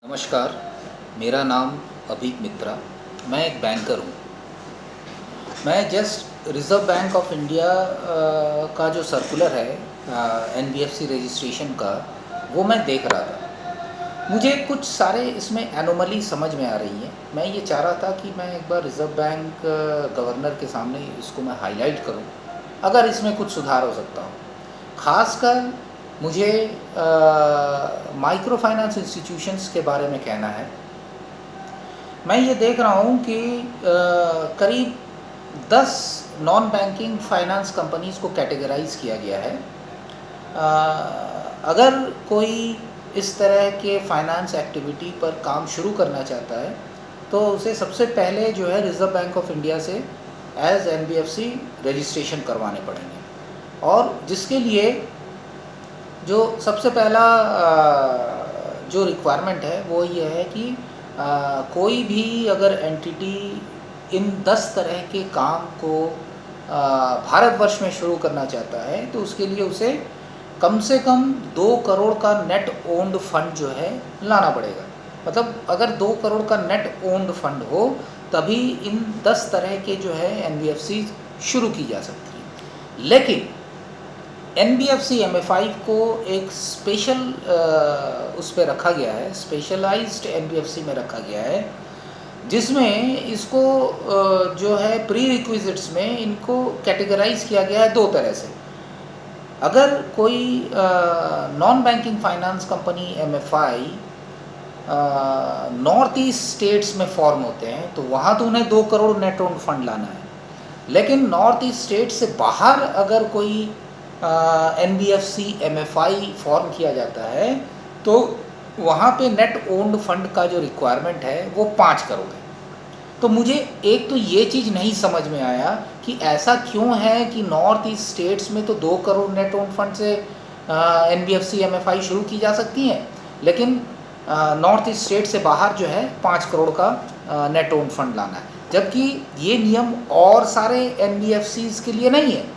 नमस्कार, मेरा नाम अभिक मित्रा। मैं एक बैंकर हूँ। मैं just reserve bank of India का जो सर्कुलर है एनबीएफसी रजिस्ट्रेशन का, वो मैं देख रहा था। मुझे कुछ सारे इसमें एनोमली समझ में आ रही हैं। मैं ये चाह रहा था कि मैं एक बार रिज़र्व बैंक गवर्नर के सामने इसको मैं हाईलाइट करूँ, अगर इसमें कुछ सुधार हो सकता हो। ख़ासकर मुझे माइक्रो फाइनेंस इंस्टीट्यूशंस के बारे में कहना है। मैं ये देख रहा हूँ कि करीब 10 नॉन बैंकिंग फाइनेंस कंपनीज़ को कैटेगराइज किया गया है। अगर कोई इस तरह के फाइनेंस एक्टिविटी पर काम शुरू करना चाहता है तो उसे सबसे पहले जो है रिज़र्व बैंक ऑफ इंडिया से एज एनबीएफसी रजिस्ट्रेशन करवाने पड़ेंगे, और जिसके लिए जो सबसे पहला जो रिक्वायरमेंट है वो ये है कि कोई भी अगर एंटिटी इन 10 तरह के काम को भारतवर्ष में शुरू करना चाहता है तो उसके लिए उसे कम से कम 2 करोड़ का नेट ओन्ड फंड जो है लाना पड़ेगा। मतलब अगर 2 करोड़ का नेट ओन्ड फंड हो तभी इन 10 तरह के जो है एनबीएफसी शुरू की जा सकती है। लेकिन एनबीएफसी एमएफआई को एक स्पेशल उस पर रखा गया है, स्पेशलाइज्ड एनबीएफसी में रखा गया है, जिसमें इसको जो है प्री रिक्विजिट्स में इनको कैटेगराइज किया गया है 2 तरह से। अगर कोई non banking finance company MFI north east states में फॉर्म होते हैं तो वहाँ तो उन्हें 2 करोड़ नेट ओन्ड फंड लाना है। लेकिन नॉर्थ ईस्ट स्टेट से बाहर अगर कोई एनबीएफसी एमएफआई फॉर्म किया जाता है तो वहाँ पे नेट ओन्ड फंड का जो रिक्वायरमेंट है वो 5 करोड़ है। तो मुझे एक तो ये चीज़ नहीं समझ में आया कि ऐसा क्यों है कि नॉर्थ ईस्ट स्टेट्स में तो 2 करोड़ नेट ओन्ड फंड से एनबीएफसी एमएफआई शुरू की जा सकती हैं, लेकिन नॉर्थ ईस्ट स्टेट से बाहर जो है 5 करोड़ का नेट ओन्ड फंड लाना है, जबकि ये नियम और सारे एनबीएफसीज़ के लिए नहीं है।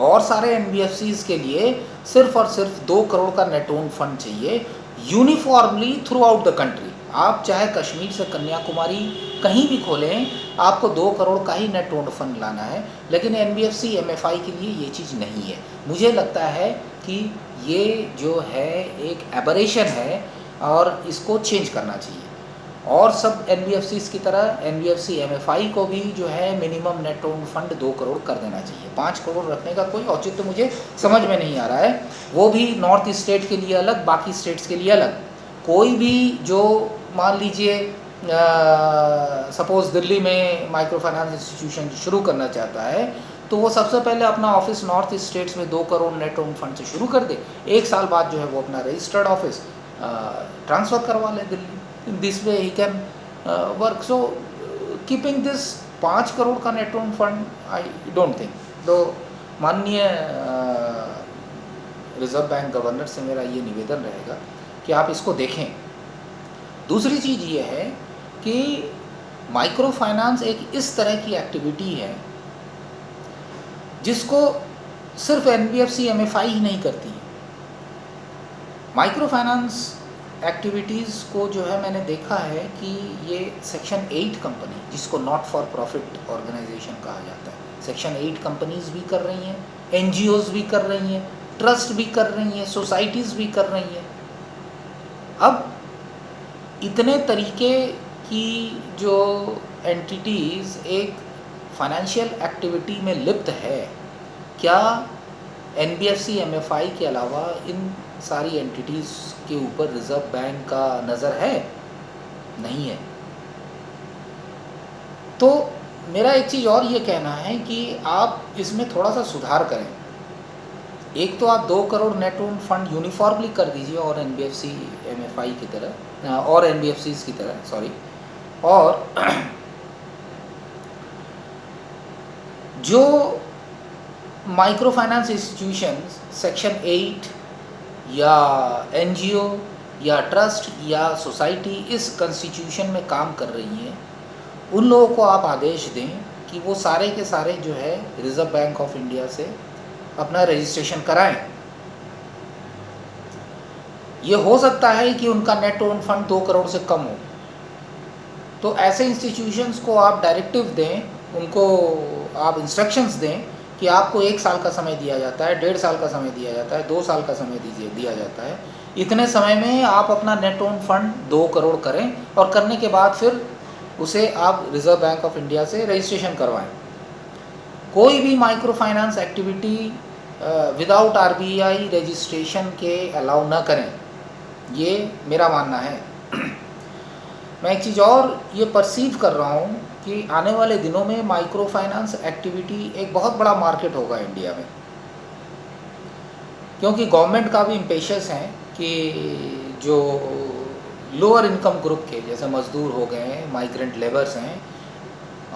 और सारे एनबीएफसीज़ के लिए सिर्फ और सिर्फ 2 करोड़ का नेट ओन्ड फंड चाहिए uniformly through out the country. आप चाहे कश्मीर से कन्याकुमारी कहीं भी खोलें, आपको 2 करोड़ का ही नेट ओन्ड फंड लाना है। लेकिन एनबीएफसी एमएफआई के लिए ये चीज़ नहीं है। मुझे लगता है कि ये जो है एक एबरेशन है और इसको चेंज करना चाहिए। और सब एनबीएफसीज़ की तरह एनबीएफसी एमएफआई को भी जो है minimum net owned fund 2 crore कर देना चाहिए। 5 करोड़ रखने का कोई औचित्य मुझे समझ में नहीं आ रहा है। वो भी नॉर्थ ईस्ट स्टेट के लिए अलग, बाकी स्टेट्स के लिए अलग। कोई भी जो मान लीजिए सपोज़ दिल्ली में माइक्रो फाइनेंस इंस्टीट्यूशन शुरू करना चाहता है तो वो सबसे पहले अपना ऑफिस नॉर्थ ईस्ट स्टेट्स में 2 करोड़ नेट ओन्ड फंड से शुरू कर दे। 1 साल बाद जो है वो अपना रजिस्टर्ड ऑफिस ट्रांसफ़र करवा ले Delhi. This way he can work. So keeping this 5 crore का net owned fund I don't think। तो माननीय रिज़र्व बैंक गवर्नर से मेरा ये निवेदन रहेगा कि आप इसको देखें। दूसरी चीज़ ये है कि माइक्रो फाइनेंस एक इस तरह की एक्टिविटी है जिसको सिर्फ एनबीएफसी एमएफआई ही नहीं करती है। माइक्रो फाइनेंस एक्टिविटीज़ को जो है मैंने देखा है कि ये सेक्शन 8 कंपनी, जिसको नॉट फॉर प्रॉफिट ऑर्गेनाइजेशन कहा जाता है, सेक्शन 8 कंपनीज़ भी कर रही हैं, एनजीओज़ भी कर रही हैं, ट्रस्ट भी कर रही हैं, सोसाइटीज़ भी कर रही हैं। अब इतने तरीके की जो एंटिटीज़ एक फाइनेंशियल एक्टिविटी में लिप्त है, क्या एनबीएफसी एमएफआई के अलावा इन सारी एंटिटीज़ के ऊपर रिज़र्व बैंक का नज़र है? नहीं है। तो मेरा एक चीज़ और ये कहना है कि आप इसमें थोड़ा सा सुधार करें। एक तो आप 2 crore net owned fund uniformly कर दीजिए और एनबीएफसी एमएफआई की तरह और एनबीएफसीज़ की तरह, सॉरी। और जो माइक्रो फाइनेंस इंस्टीट्यूशंस सेक्शन 8 या एनजीओ या ट्रस्ट या सोसाइटी इस कॉन्स्टिट्यूशन में काम कर रही हैं, उन लोगों को आप आदेश दें कि वो सारे के सारे जो है रिज़र्व बैंक ऑफ इंडिया से अपना रजिस्ट्रेशन कराएं। ये हो सकता है कि उनका नेट ओन फंड 2 करोड़ से कम हो, तो ऐसे इंस्टीट्यूशंस को आप डायरेक्टिव दें, उनको आप इंस्ट्रक्शंस दें कि आपको 1 साल का समय दिया जाता है, 1.5 साल का समय दिया जाता है, 2 साल का समय दिया जाता है, इतने समय में आप अपना नेट ओन फंड 2 करोड़ करें और करने के बाद फिर उसे आप रिज़र्व बैंक ऑफ इंडिया से रजिस्ट्रेशन करवाएं। कोई भी micro finance activity without RBI registration के अलाउ ना करें, ये मेरा मानना है। मैं एक चीज़ और ये परसीव कर रहा हूँ कि आने वाले दिनों में माइक्रो फाइनेंस एक्टिविटी एक बहुत बड़ा मार्केट होगा इंडिया में, क्योंकि गवर्नमेंट का भी इम्पेशंस है कि जो लोअर इनकम ग्रुप के, जैसे मज़दूर हो गए हैं, माइग्रेंट लेबर्स हैं,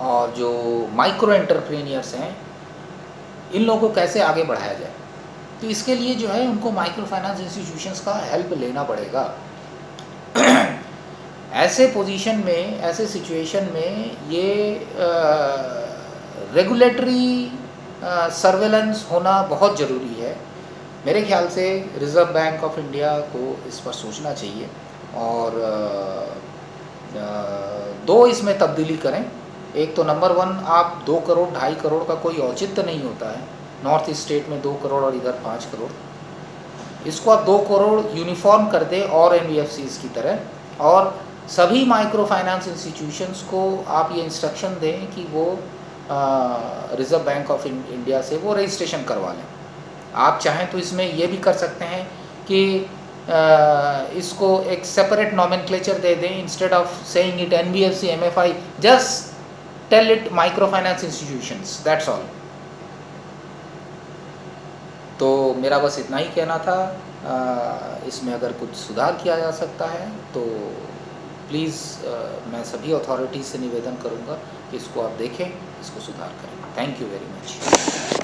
और जो माइक्रो एंटरप्रेन्योर्स हैं, इन लोगों को कैसे आगे बढ़ाया जाए। तो इसके लिए जो है उनको माइक्रो फाइनेंस इंस्टीट्यूशंस का हेल्प लेना पड़ेगा। ऐसे पोजीशन में, ऐसे सिचुएशन में ये रेगुलेटरी सर्वेलेंस होना बहुत ज़रूरी है। मेरे ख्याल से रिज़र्व बैंक ऑफ इंडिया को इस पर सोचना चाहिए और दो इसमें तब्दीली करें। एक तो नंबर 1, आप 2 करोड़ 2.5 करोड़ का कोई औचित्य नहीं होता है, नॉर्थ ईस्ट स्टेट में 2 करोड़ और इधर 5 करोड़। इसको आप 2 करोड़ यूनिफॉर्म कर दें और एनबीएफसीज़ की तरह, और सभी माइक्रो फाइनेंस इंस्टीट्यूशंस को आप ये इंस्ट्रक्शन दें कि वो रिज़र्व बैंक ऑफ इंडिया से वो रजिस्ट्रेशन करवा लें। आप चाहें तो इसमें ये भी कर सकते हैं कि इसको एक सेपरेट नॉमेनक्लेचर दे दें, instead of saying it NBFC MFI, just tell it microfinance institutions, that's all. तो मेरा बस इतना ही कहना था। इसमें अगर कुछ सुधार किया जा सकता है तो प्लीज़ मैं सभी अथॉरिटीज़ से निवेदन करूंगा कि इसको आप देखें, इसको सुधार करें। Thank you very much.